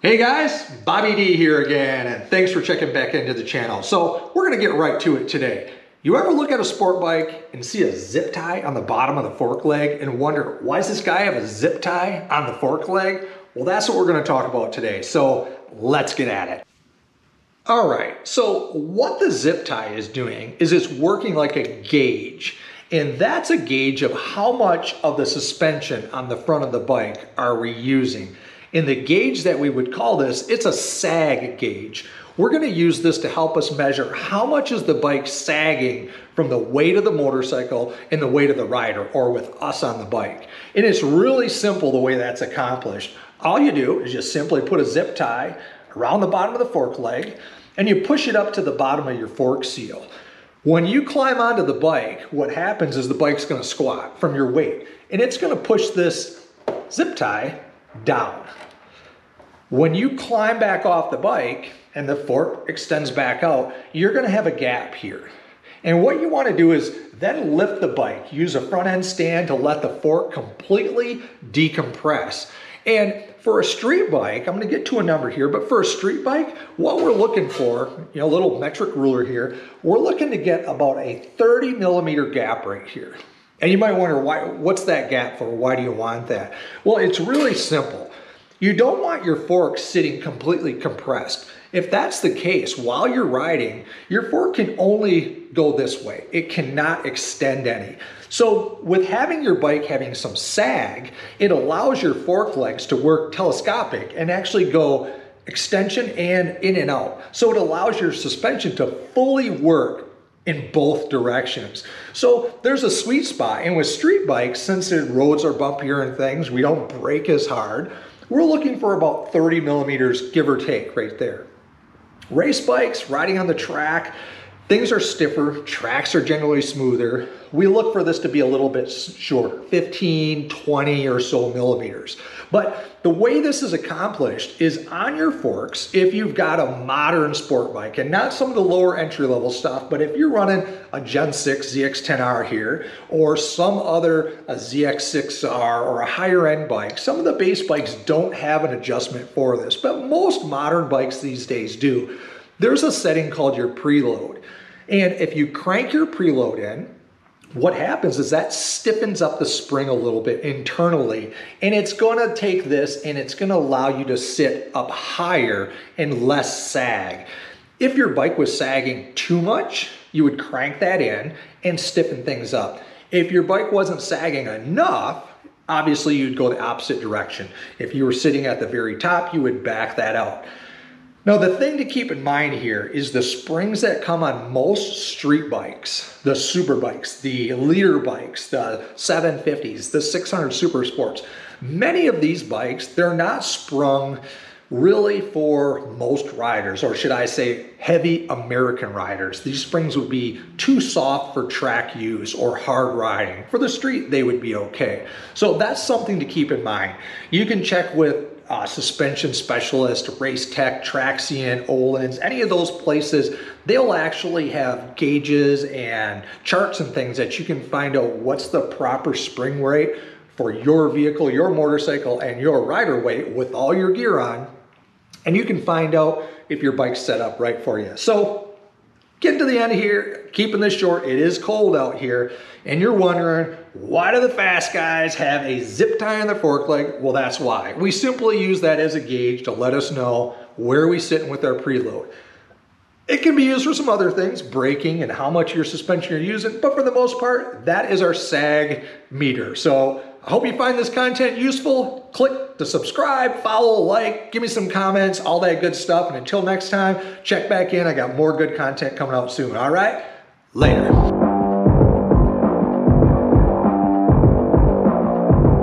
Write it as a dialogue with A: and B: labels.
A: Hey guys, Bobby D here again, and thanks for checking back into the channel. So we're gonna get right to it today. You ever look at a sport bike and see a zip tie on the bottom of the fork leg and wonder, why does this guy have a zip tie on the fork leg? Well, that's what we're gonna talk about today. So let's get at it. All right, so what the zip tie is doing is it's working like a gauge. And that's a gauge of how much of the suspension on the front of the bike are we using. In the gauge that we would call this, it's a sag gauge. We're gonna use this to help us measure how much is the bike sagging from the weight of the motorcycle and the weight of the rider, or with us on the bike. And it's really simple the way that's accomplished. All you do is just simply put a zip tie around the bottom of the fork leg and you push it up to the bottom of your fork seal. When you climb onto the bike, what happens is the bike's gonna squat from your weight and it's gonna push this zip tie down. When you climb back off the bike and the fork extends back out, you're gonna have a gap here. And what you wanna do is then lift the bike. Use a front end stand to let the fork completely decompress. And for a street bike, I'm gonna get to a number here, but for a street bike, what we're looking for, a little metric ruler here, we're looking to get about a 30 millimeter gap right here. And you might wonder, what's that gap for? Why do you want that? Well, it's really simple. You don't want your fork sitting completely compressed. If that's the case, while you're riding, your fork can only go this way. It cannot extend any. So with having your bike having some sag, it allows your fork legs to work telescopic and actually go extension and in and out. So it allows your suspension to fully work in both directions. So there's a sweet spot. And with street bikes, since the roads are bumpier and things, we don't brake as hard. We're looking for about 30 millimeters, give or take, right there. Race bikes, riding on the track, things are stiffer, tracks are generally smoother. We look for this to be a little bit shorter, 15, 20 or so millimeters. But the way this is accomplished is on your forks, if you've got a modern sport bike, and not some of the lower entry level stuff, but if you're running a Gen 6 ZX10R here, or some other ZX6R or a higher end bike, some of the base bikes don't have an adjustment for this, but most modern bikes these days do. There's a setting called your preload. And if you crank your preload in, what happens is that stiffens up the spring a little bit internally, and it's gonna take this and it's gonna allow you to sit up higher and less sag. If your bike was sagging too much, you would crank that in and stiffen things up. If your bike wasn't sagging enough, obviously you'd go the opposite direction. If you were sitting at the very top, you would back that out. Now, the thing to keep in mind here is the springs that come on most street bikes, the super bikes, the leader bikes, the 750s, the 600 super sports. Many of these bikes, they're not sprung really for most riders, or should I say heavy American riders. These springs would be too soft for track use or hard riding. For the street, they would be okay. So that's something to keep in mind. You can check with suspension specialist, Race Tech, Traxian, Olin's, any of those places. They'll actually have gauges and charts and things that you can find out what's the proper spring rate for your vehicle, your motorcycle, and your rider weight with all your gear on. And you can find out if your bike's set up right for you. So getting to the end here, keeping this short, it is cold out here, and you're wondering, why do the fast guys have a zip tie on their fork leg? Well, that's why. We simply use that as a gauge to let us know where we're sitting with our preload. It can be used for some other things, braking and how much of your suspension you're using, but for the most part, that is our sag meter. So I hope you find this content useful. Click to subscribe, follow, like, give me some comments, all that good stuff. And until next time, check back in. I got more good content coming out soon. All right, later.